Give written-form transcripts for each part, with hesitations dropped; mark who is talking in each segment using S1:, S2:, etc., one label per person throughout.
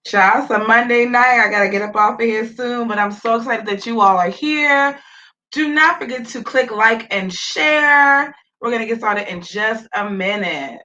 S1: Child, it's a Monday night. I got to get up off of here soon, but I'm so excited that you all are here. Do not forget to click like and share. We're going to get started in just a minute.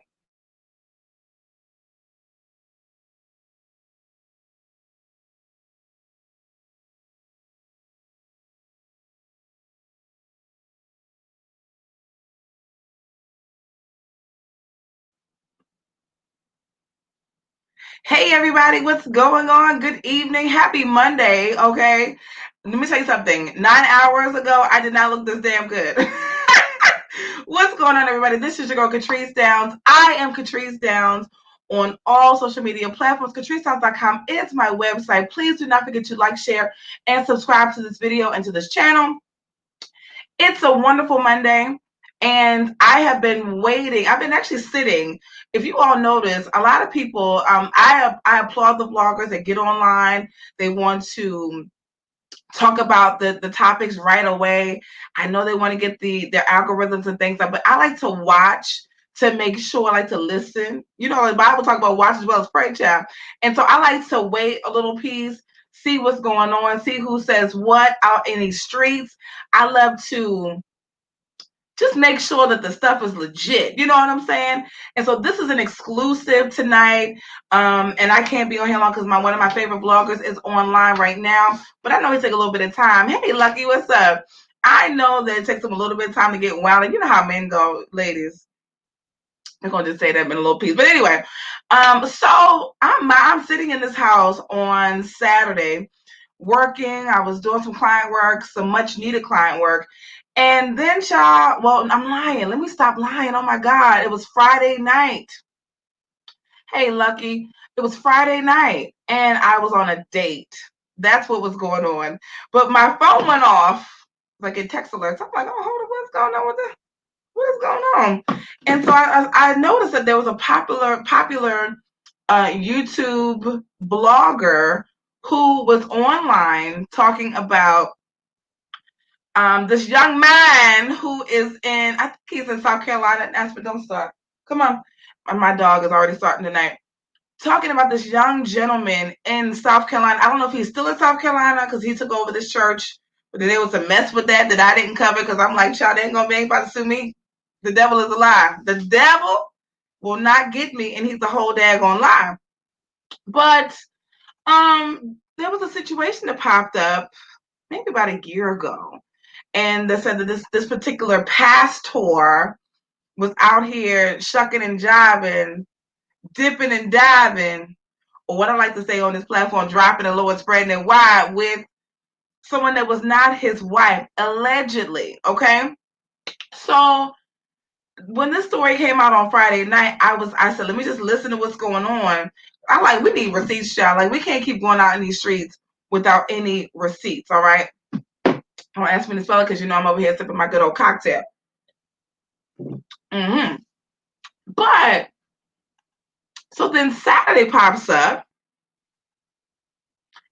S1: Hey, everybody, what's going on? Good evening. Happy Monday, okay? Let me tell you something. 9 hours ago, I did not look this damn good. What's going on, everybody? This is your girl, Catrice Downs. I am Catrice Downs on all social media platforms. CatriceDowns.com is my website. Please do not forget to like, share, and subscribe to this video and to this channel. It's a wonderful Monday, and I have been waiting. I've been actually sitting. If you all notice, a lot of people, I applaud the vloggers that get online. They want to talk about the topics right away. I know they want to get their algorithms and things, but I like to watch to make sure. I like to listen. You know, the Bible talks about watch as well as pray, child. And so I like to wait a little piece, see what's going on, see who says what out in these streets. I love to just make sure that the stuff is legit. You know what I'm saying? And so this is an exclusive tonight. And I can't be on here long because one of my favorite vloggers is online right now. But I know it takes a little bit of time. Hey, Lucky, what's up? I know that it takes them a little bit of time to get wound. You know how men go, ladies. I'm gonna just say that in a little piece. But anyway, so I'm sitting in this house on Saturday working. I was doing some client work, some much needed client work. And then, child, well, I'm lying. Let me stop lying. Oh my God. It was Friday night. Hey, Lucky. It was Friday night and I was on a date. That's what was going on. But my phone went off, like it text alerts. I'm like, oh, hold on, what's going on with this? What is going on? And so I noticed that there was a popular YouTube blogger who was online talking about this young man who is in, I think he's in South Carolina. Aspen, don't start. Come on. My dog is already starting tonight. Talking about this young gentleman in South Carolina. I don't know if he's still in South Carolina because he took over this church. But there was a mess with that I didn't cover because I'm like, child, they ain't going to be anybody to sue me. The devil is a lie. The devil will not get me, and he's a whole daggone lie. But there was a situation that popped up maybe about a year ago. And they said that this particular pastor was out here shucking and jiving, dipping and diving, or what I like to say on this platform, dropping the low and spreading it wide with someone that was not his wife, allegedly. Okay. So when this story came out on Friday night, I said, let me just listen to what's going on. We need receipts, child. Like, we can't keep going out in these streets without any receipts. All right. Don't ask me to spell it because you know I'm over here sipping my good old cocktail. But so then Saturday pops up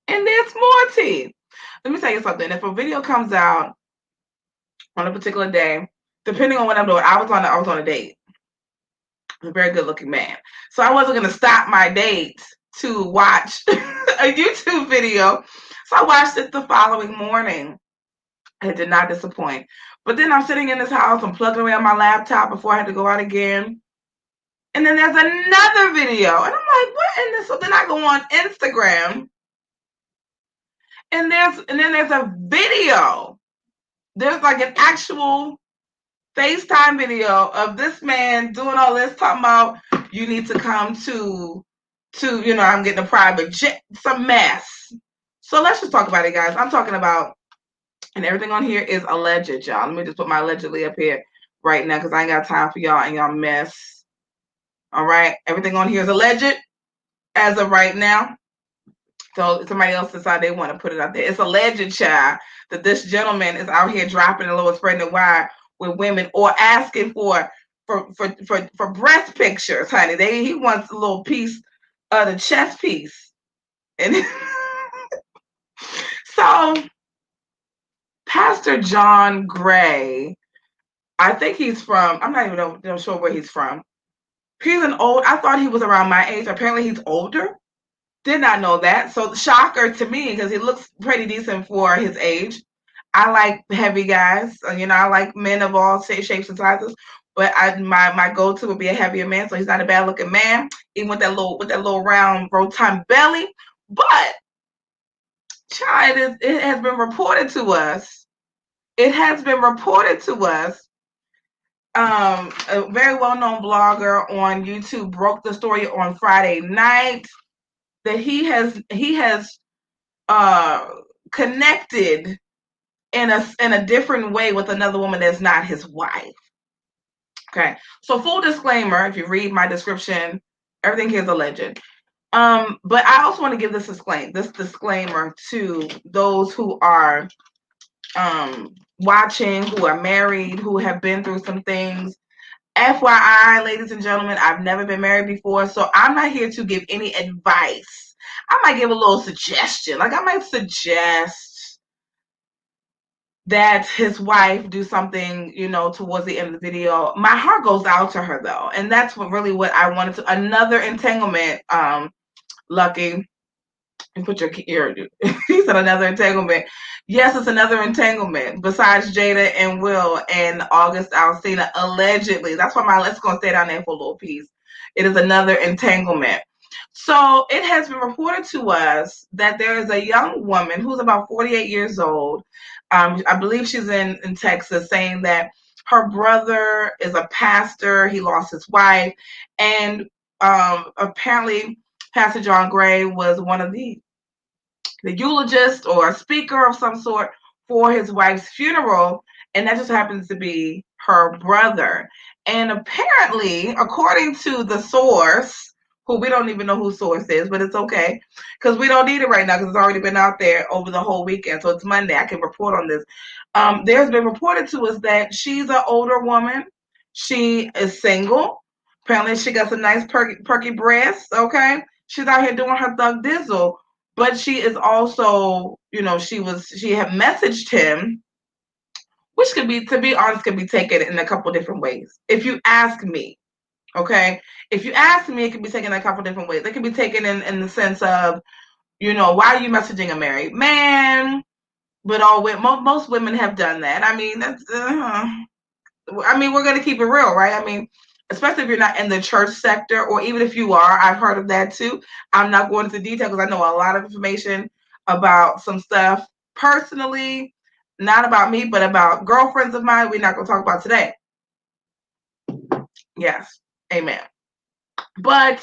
S1: and there's more tea. Let me tell you something. If a video comes out on a particular day, depending on what I'm doing, I was on a date. A very good looking man. So I wasn't gonna stop my date to watch a YouTube video. So I watched it the following morning. It did not disappoint. But then I'm sitting in this house, I'm plugging away on my laptop before I had to go out again. And then there's another video. And I'm like, what in this? So then I go on Instagram. And then there's a video. There's like an actual FaceTime video of this man doing all this, talking about you need to come to I'm getting a private jet, some mess. So let's just talk about it, guys. I'm talking about, and everything on here is alleged, y'all. Let me just put my allegedly up here right now because I ain't got time for y'all and y'all mess. All right. Everything on here is alleged as of right now. So somebody else decide they want to put it out there. It's alleged, child, that this gentleman is out here dropping the low, spreading the wide with women or asking for breast pictures, honey. He wants a little piece of the chest piece. And so Pastor John Gray, I think he's from, I'm not even sure where he's from. I thought he was around my age. Apparently he's older. Did not know that. So shocker to me because he looks pretty decent for his age. I like heavy guys. I like men of all shapes and sizes. But my go to would be a heavier man. So he's not a bad looking man, even with that little round rotund belly. But child, it has been reported to us. It has been reported to us. A very well known blogger on YouTube broke the story on Friday night that he has connected in a different way with another woman that's not his wife. Okay, so full disclaimer: if you read my description, everything here is alleged. But I also want to give this disclaimer to those who are watching, who are married, who have been through some things. FYI, ladies and gentlemen, I've never been married before, so I'm not here to give any advice. I might give a little suggestion. Like, I might suggest that his wife do something, towards the end of the video. My heart goes out to her, though, and that's what I wanted to. Another entanglement, Lucky. And put your ear. He said another entanglement. Yes, it's another entanglement besides Jada and Will and August Alsina, allegedly. That's why let's go and stay down there for a little piece. It is another entanglement. So it has been reported to us that there is a young woman who's about 48 years old. I believe she's in Texas, saying that her brother is a pastor. He lost his wife, and apparently Pastor John Gray was one of the eulogist or a speaker of some sort for his wife's funeral, and that just happens to be her brother. And apparently, according to the source, who we don't even know who source is, but it's okay because we don't need it right now because it's already been out there over the whole weekend. So it's Monday. I can report on this. There's been reported to us that she's an older woman. She is single. Apparently, she got some nice perky breasts. Okay, she's out here doing her thug dizzle. But she is also, she had messaged him, which could be, to be honest, could be taken in a couple different ways. If you ask me, okay? If you ask me, it could be taken in a couple different ways. It could be taken in the sense of, why are you messaging a married man? But most women have done that. I mean, we're going to keep it real, right? I mean, especially if you're not in the church sector, or even if you are, I've heard of that too. I'm not going into detail because I know a lot of information about some stuff personally, not about me, but about girlfriends of mine we're not going to talk about today. Yes, amen. But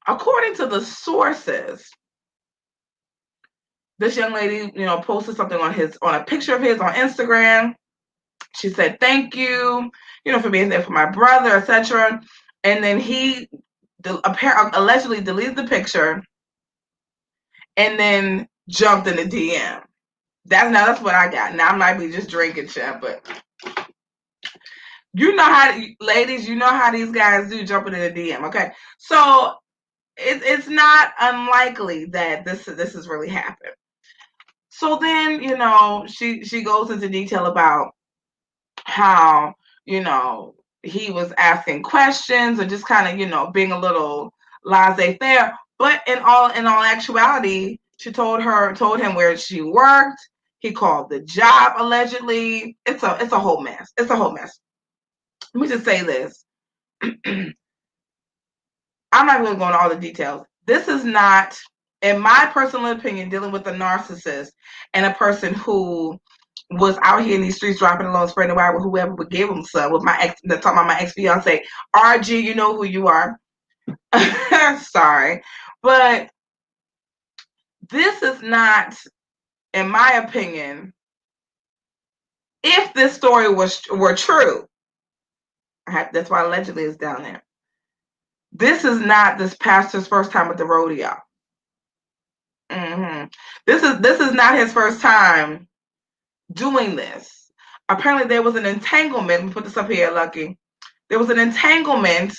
S1: according to the sources, this young lady, posted something on a picture of his on Instagram. She said, thank you, for being there for my brother, etc. And then he allegedly deleted the picture and then jumped in the DM. That's what I got. Now I might be just drinking shit, but ladies, how these guys do, jumping in the DM. Okay, so it's not unlikely that this has really happened. So then, she goes into detail about how, he was asking questions or just kind of, being a little laissez-faire. But in all actuality, she told him where she worked. He called the job allegedly. It's a whole mess. It's a whole mess. Let me just say this. I'm not going to go into all the details. This is not, in my personal opinion, dealing with a narcissist and a person who was out here in these streets dropping along, spreading wide with whoever would give him some. With my ex, talking about my ex-fiance, RG, you know who you are. Sorry, but this is not, in my opinion, if this story were true. That's why allegedly is down there. This is not this pastor's first time at the rodeo. This is not his first time doing this. Apparently, there was an entanglement. Let me put this up here, Lucky. There was an entanglement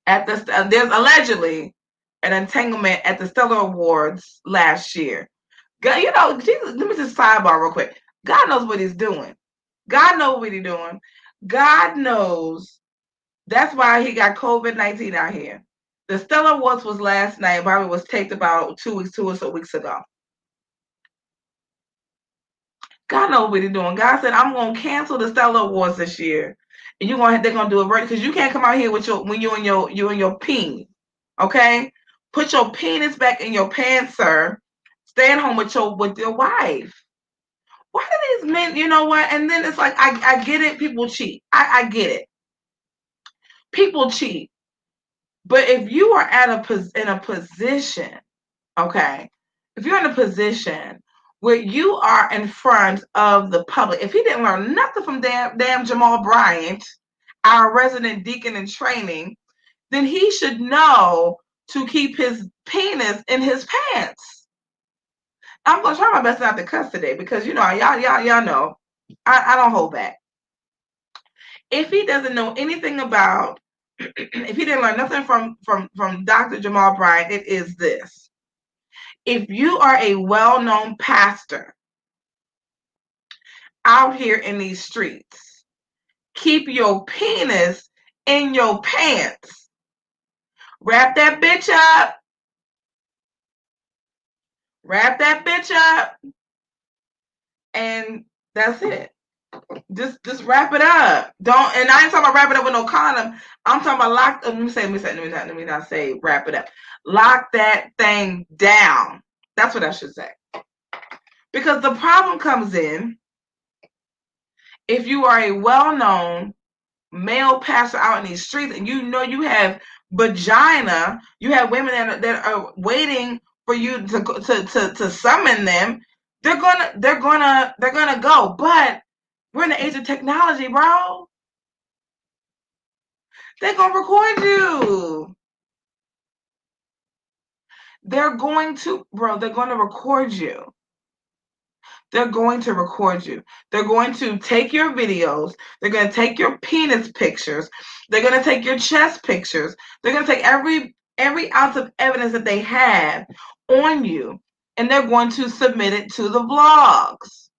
S1: at this. There's allegedly an entanglement at the Stellar Awards last year. God, Jesus, let me just sidebar real quick. God knows what he's doing. God knows what he's doing. God knows. That's why he got COVID-19 out here. The Stellar Awards was last night. Probably was taped about 2 or so weeks ago. God knows what they're doing. God said, I'm gonna cancel the Stellar Awards this year. And they're gonna do it right, because you can't come out here with you and your peen. Okay? Put your penis back in your pants, sir. Stay at home with your wife. Why do these men, you know what? And then it's like, I get it, people cheat. I get it. People cheat. But if you are in a position, okay, if you're in a position where you are in front of the public, if he didn't learn nothing from damn Jamal Bryant, our resident deacon in training, then he should know to keep his penis in his pants. I'm gonna try my best not to cuss today, because y'all know I don't hold back. If he doesn't know anything about, if he didn't learn nothing from Dr. Jamal Bryant, it is this. If you are a well-known pastor out here in these streets, keep your penis in your pants. Wrap that bitch up. Wrap that bitch up. And that's it. Just wrap it up. Don't, and I ain't talking about wrap it up with no condom. I'm talking about let me not say wrap it up. Lock that thing down. That's what I should say. Because the problem comes in if you are a well-known male pastor out in these streets, and you know you have vagina, you have women that are waiting for you to summon them. They're gonna go. But we're in the age of technology, bro. They're gonna record you. They're going to record you. They're going to record you. They're going to take your videos. They're going to take your penis pictures. They're going to take your chest pictures. They're going to take every ounce of evidence that they have on you, and they're going to submit it to the blogs.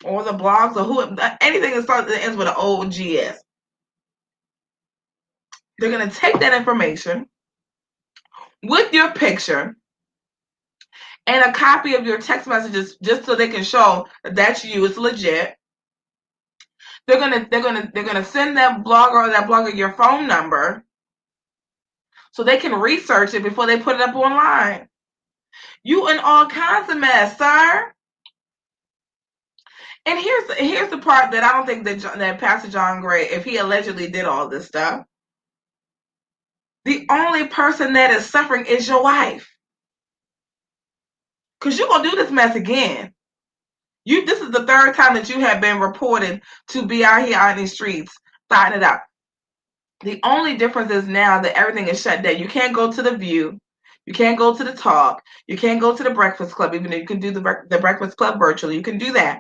S1: Or the blogs, or anything that ends with an OGS. They're going to take that information with your picture and a copy of your text messages, just so they can show that that's you, it's legit. They're gonna send that blogger your phone number, so they can research it before they put it up online. You in all kinds of mess, sir. And here's the part that I don't think that Pastor John Gray, if he allegedly did all this stuff, the only person that is suffering is your wife. Because you're gonna do this mess again. This is the third time that you have been reported to be out here on these streets fighting it out. The only difference is now that everything is shut down. You can't go to The View. You can't go to The Talk. You can't go to The Breakfast Club, even though you can do the Breakfast Club virtually. You can do that.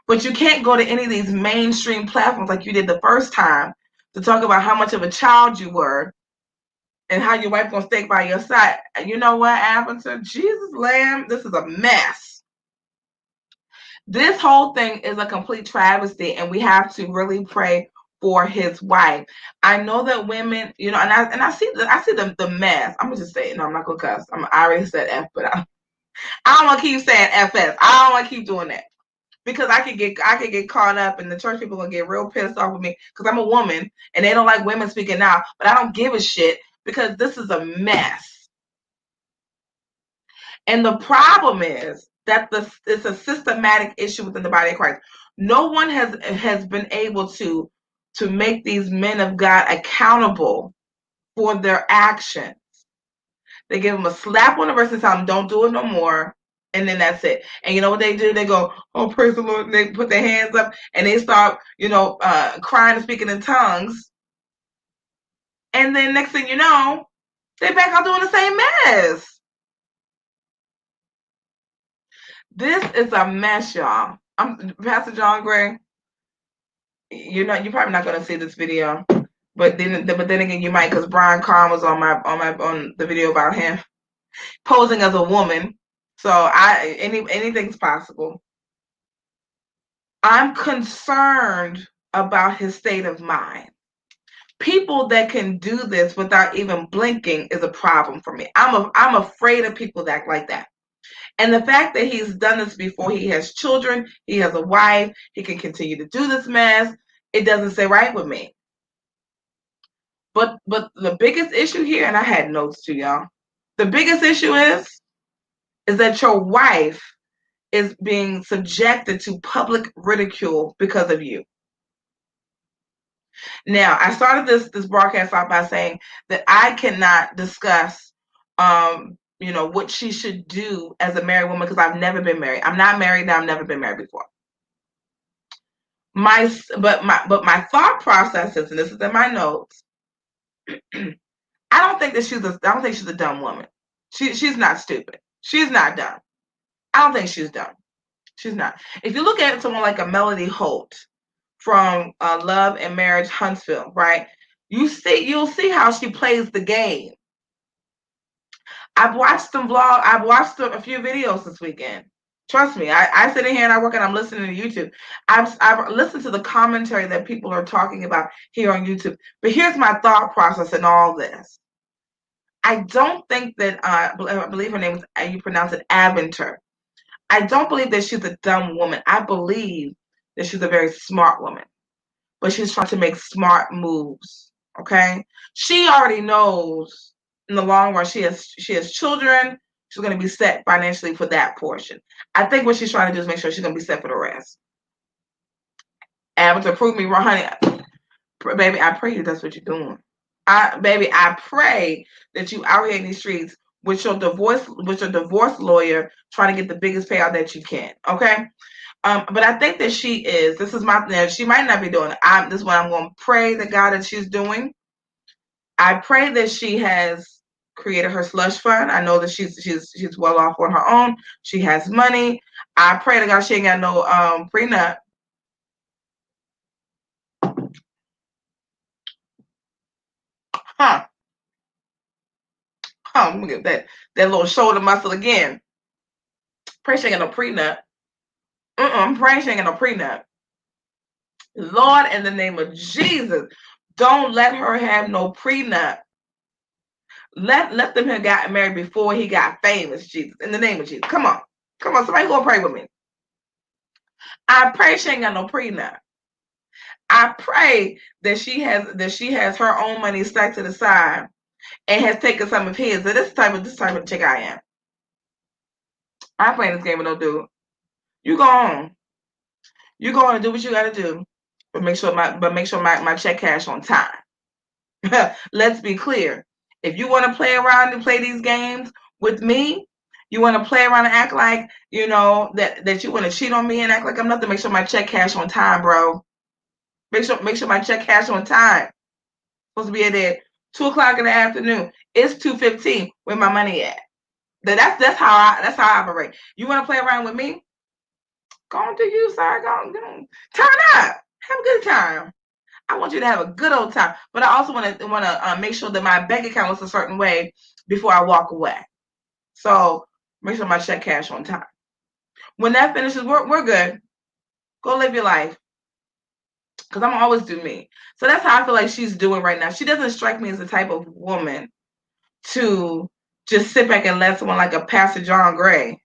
S1: But you can't go to any of these mainstream platforms like you did the first time to talk about how much of a child you were and how your wife gonna stay by your side. You know what happened to Jesus, Lamb? This is a mess. This whole thing is a complete travesty, and we have to really pray for his wife. I know that women, and I see the mess. I'm gonna just say it. No, I'm not gonna cuss. I already said F, but I don't want to keep saying FS. I don't want to keep doing that, because I could get caught up, and the church people gonna get real pissed off with me because I'm a woman and they don't like women speaking out. But I don't give a shit, because this is a mess. And the problem is that it's a systematic issue within the body of Christ. No one has been able to make these men of God accountable for their actions. They give them a slap on the wrist and tell them, don't do it no more. And then that's it. And you know what they do? They go, oh, praise the Lord. And they put their hands up and they start, crying and speaking in tongues. And then next thing you know, they're back out doing the same mess. This is a mess, y'all. I'm Pastor John Gray. You're probably not going to see this video, but then again, you might, because Brian Carn was on the video about him posing as a woman. So anything's possible. I'm concerned about his state of mind. People that can do this without even blinking is a problem for me. I'm afraid of people that act like that. And the fact that he's done this before, he has children, he has a wife, he can continue to do this mess, it doesn't sit right with me. But the biggest issue here, and I had notes too, y'all. The biggest issue is that your wife is being subjected to public ridicule because of you. Now, I started this broadcast off by saying that I cannot discuss, what she should do as a married woman because I've never been married. I'm not married now. I've never been married before. My thought process is, and this is in my notes. I don't think she's a dumb woman. She's not stupid. She's not dumb. I don't think she's dumb. She's not. If you look at someone like a Melody Holt from Love and Marriage Huntsville, right? You'll see how she plays the game. I've watched them vlog. I've watched a few videos this weekend. Trust me, I sit in here and I work and I'm listening to YouTube. I've listened to the commentary that people are talking about here on YouTube. But here's my thought process in all this. I don't think that I believe her name is, you pronounce it Aventer. I don't believe that she's a dumb woman. I believe that she's a very smart woman, but she's trying to make smart moves. Okay, she already knows in the long run she has children. She's going to be set financially for that portion. I think what she's trying to do is make sure she's going to be set for the rest. Avatar, prove me wrong, honey. Baby, I pray you that's what you're doing. I pray that you out here in these streets with your divorce lawyer trying to get the biggest payout that you can. Okay. But I think that she is. This is my. She might not be doing it. This is what I'm going to pray to God that she's doing. I pray that she has created her slush fund. I know that she's well off on her own. She has money. I pray to God she ain't got no prenup. Huh? I'm gonna get that little shoulder muscle again. Pray she ain't got no prenup. I'm praying she ain't got no prenup. Lord, in the name of Jesus, don't let her have no prenup. Let them have gotten married before he got famous, Jesus. In the name of Jesus. Come on. Somebody go pray with me. I pray she ain't got no prenup. I pray that she has her own money stacked to the side and has taken some of his. This type of chick I am. I play this game with no dude. You go on. You go on and do what you gotta do. But make sure my check cash on time. Let's be clear. If you want to play around and play these games with me, you want to play around and act like, that you want to cheat on me and act like I'm nothing, make sure my check cash on time, bro. Make sure my check cash on time. Supposed to be at 2 o'clock in the afternoon. It's 2:15. Where my money at? That's how I operate. You want to play around with me? Go on, do you, sir. Go on. Turn up. Have a good time. I want you to have a good old time, but I also want to make sure that my bank account looks a certain way before I walk away. So make sure my check cash on time. When that finishes, we're good. Go live your life, because I'm always do me. So that's how I feel like she's doing right now. She doesn't strike me as the type of woman to just sit back and let someone like a Pastor John Gray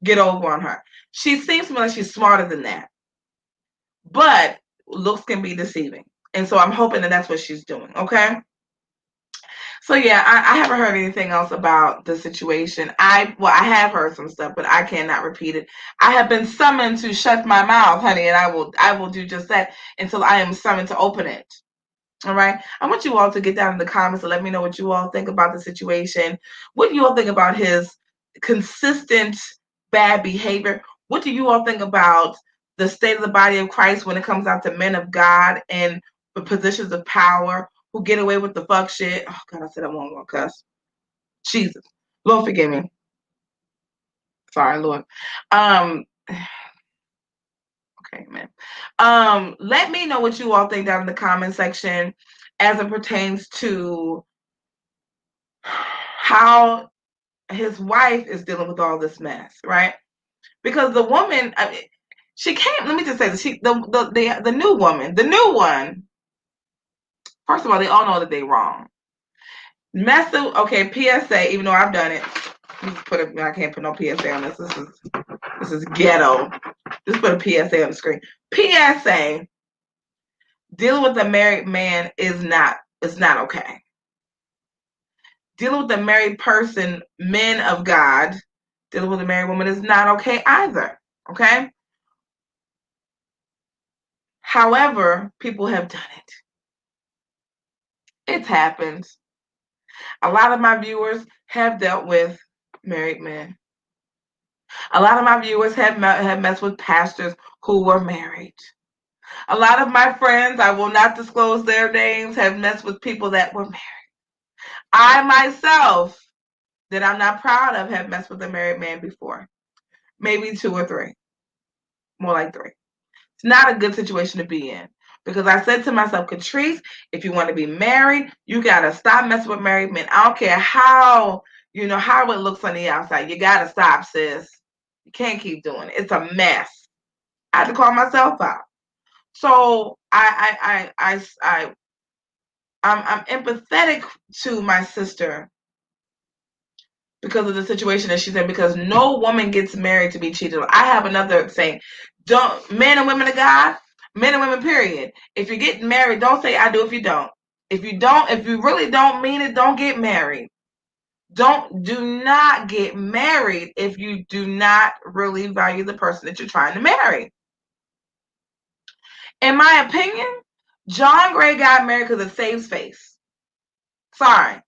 S1: get over on her. She seems to me like she's smarter than that, but looks can be deceiving. And so I'm hoping that that's what she's doing. Okay. So yeah, I haven't heard anything else about the situation. I have heard some stuff, but I cannot repeat it. I have been summoned to shut my mouth, honey, and I will do just that until I am summoned to open it. All right. I want you all to get down in the comments and let me know what you all think about the situation. What do you all think about his consistent bad behavior? What do you all think about the state of the body of Christ when it comes out to men of God and the positions of power who get away with the fuck shit? Oh God, I said I won't go cuss. Jesus. Lord forgive me. Sorry, Lord. Okay, man. Let me know what you all think down in the comment section as it pertains to how his wife is dealing with all this mess, right? Because the woman, she came. Let me just say this: the new woman, the new one, First of all, they all know that they're wrong. Okay, PSA, even though I've done it. I can't put no PSA on this. This is ghetto. Just put a PSA on the screen. PSA, dealing with a married man is not okay. Dealing with a married person, men of God, dealing with a married woman is not okay either. Okay? However, people have done it. It's happened. A lot of my viewers have dealt with married men. A lot of my viewers have messed with pastors who were married. A lot of my friends, I will not disclose their names, have messed with people that were married. I myself, that I'm not proud of, have messed with a married man before. Maybe 2 or 3. More like 3. It's not a good situation to be in. Because I said to myself, Catrice, if you want to be married, you got to stop messing with married men. I don't care how it looks on the outside. You got to stop, sis. You can't keep doing it. It's a mess. I had to call myself out. So I'm empathetic to my sister because of the situation that she's in, because no woman gets married to be cheated on. I have another saying. Men and women of God, men and women, period. If you're getting married, don't say I do if you don't. If you really don't mean it, don't get married. Do not get married if you do not really value the person that you're trying to marry. In my opinion, John Gray got married because it saves face. Sorry.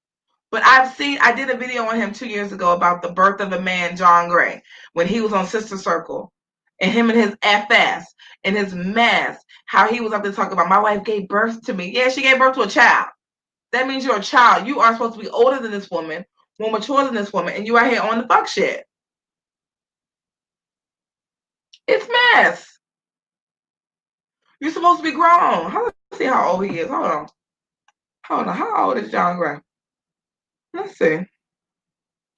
S1: But I did a video on him 2 years ago about the birth of a man, John Gray, when he was on Sister Circle, and him and his FS and his mess, how he was up there talking about, my wife gave birth to me. Yeah, she gave birth to a child. That means you're a child. You are supposed to be older than this woman, more mature than this woman, and you are here on the fuck shit. It's mess. You're supposed to be grown. Let's see how old he is. Hold on. How old is John Gray? Let's see. And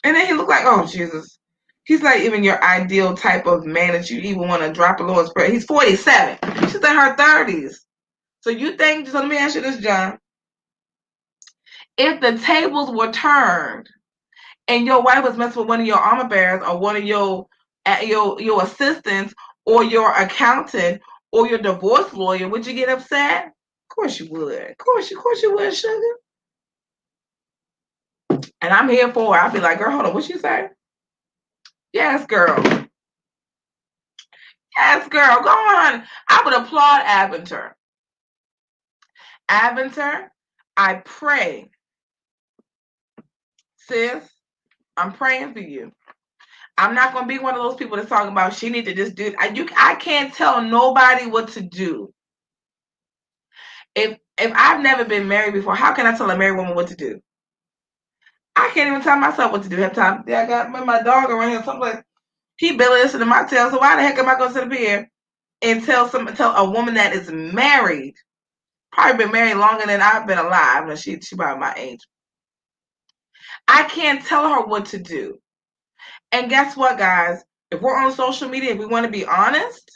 S1: then he looked like, oh, Jesus. He's not even your ideal type of man that you even want to drop a little spread. He's 47. She's in her 30s. So let me ask you this, John. If the tables were turned and your wife was messing with one of your armor bearers or one of your assistants or your accountant or your divorce lawyer, would you get upset? Of course you would. Of course you would, sugar. And I'm here for it. I'll be like, girl, hold on, what you say? Yes, girl. Yes, girl. Go on. I would applaud Aventer. Aventer, I pray. Sis, I'm praying for you. I'm not going to be one of those people that's talking about she need to just do it. I can't tell nobody what to do. If I've never been married before, how can I tell a married woman what to do? I can't even tell myself what to do. Have time. I got my dog around here. Someplace. He barely listens to my tale. So why the heck am I going to sit up here and tell a woman that is married, probably been married longer than I've been alive, and she about my age. I can't tell her what to do. And guess what, guys? If we're on social media, if we want to be honest,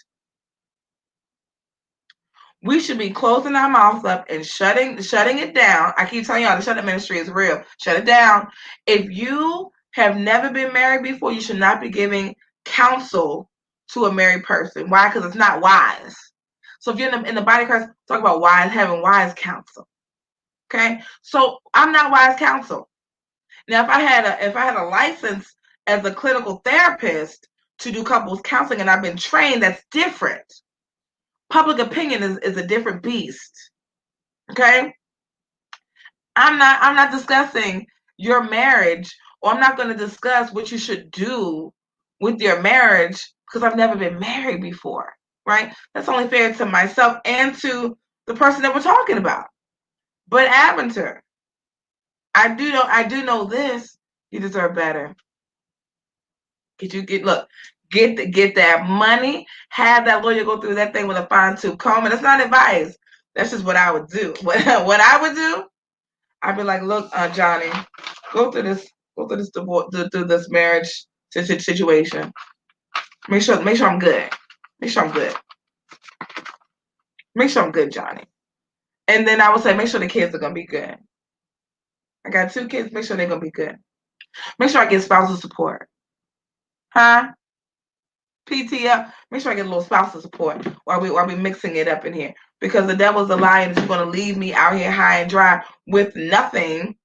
S1: we should be closing our mouths up and shutting it down. I keep telling y'all the shut-up ministry is real. Shut it down. If you have never been married before, you should not be giving counsel to a married person. Why? Because it's not wise. So if you're in the body of Christ, talk about having wise counsel. Okay? So I'm not wise counsel. Now, if I had a license as a clinical therapist to do couples counseling and I've been trained, that's different. Public opinion is a different beast. Okay? I'm not discussing your marriage, or I'm not going to discuss what you should do with your marriage because I've never been married before, right? That's only fair to myself and to the person that we're talking about. But Aventer, I do know this. You deserve better. Get that money, have that lawyer go through that thing with a fine-tooth comb. And it's not advice. That's just what I would do. What I would do, I'd be like, look, Johnny, go through this divorce, through this marriage situation. Make sure I'm good. Make sure I'm good, Johnny. And then I would say, make sure the kids are going to be good. I got 2 kids. Make sure they're going to be good. Make sure I get spousal support. Huh? PTO. Make sure I get a little spousal support while we mixing it up in here. Because the devil's a lie and you're going to leave me out here high and dry with nothing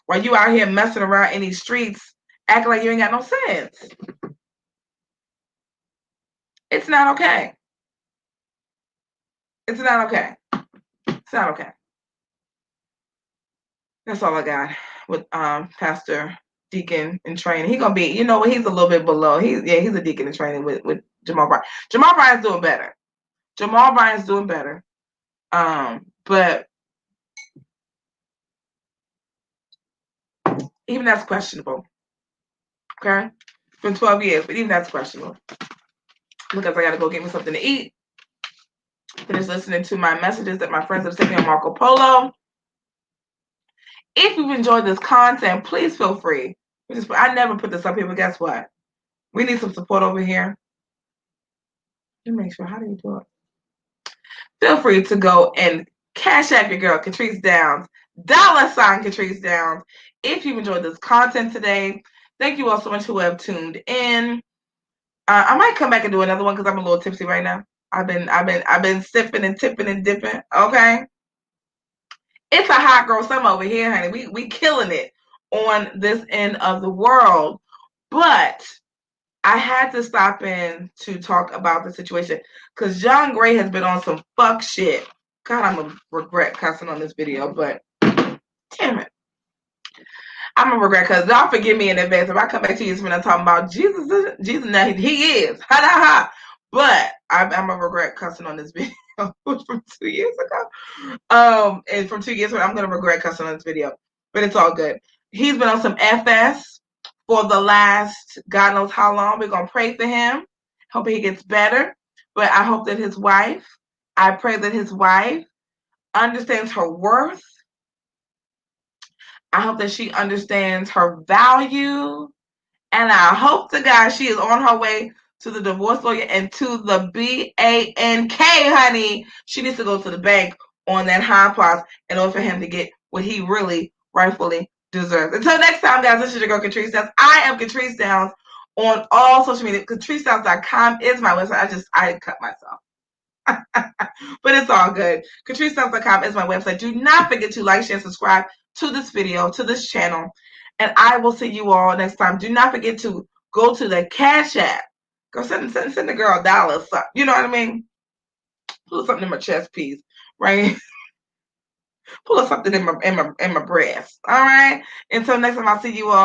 S1: while you out here messing around in these streets acting like you ain't got no sense. It's not okay. It's not okay. It's not okay. That's all I got with Pastor Deacon in training. He's gonna be, he's a little bit below. He's a deacon in training with Jamal Bryant. Jamal Bryant's doing better. Jamal Bryant's doing better. But even that's questionable. Okay? It's been 12 years, but even that's questionable. Because I gotta go get me something to eat. Finish listening to my messages that my friends have sent me on Marco Polo. If you've enjoyed this content, please feel free. I never put this up here, but guess what? We need some support over here. Let me make sure. How do you do it? Feel free to go and cash app your girl, Catrice Downs, $ Catrice Downs. If you've enjoyed this content today, thank you all so much who have tuned in. I might come back and do another one because I'm a little tipsy right now. I've been sipping and tipping and dipping. Okay. It's a hot girl summer over here, honey. We killing it on this end of the world. But I had to stop in to talk about the situation because John Gray has been on some fuck shit. God, I'm going to regret cussing on this video, but damn it. I'm going to regret because y'all forgive me in advance. If I come back to you when I'm talking about Jesus, now he is. Ha ha ha. But I'm going to regret cussing on this video from 2 years ago. And from 2 years ago, I'm going to regret cussing on this video. But it's all good. He's been on some FS for the last God knows how long. We're going to pray for him. Hope he gets better. But I hope that I pray that his wife understands her worth. I hope that she understands her value. And I hope to God she is on her way to the divorce lawyer and to the BANK, honey. She needs to go to the bank on that high price in order for him to get what he really rightfully deserves. Until next time, guys, this is your girl, Catrice Downs. I am Catrice Downs on all social media. CatriceDowns.com is my website. I cut myself. But it's all good. CatriceDowns.com is my website. Do not forget to like, share, subscribe to this video, to this channel. And I will see you all next time. Do not forget to go to the Cash App. Go send the girl $1. You know what I mean? Pull something in my chest piece, right? Pull something in my breast. All right. Until next time, I'll see you all.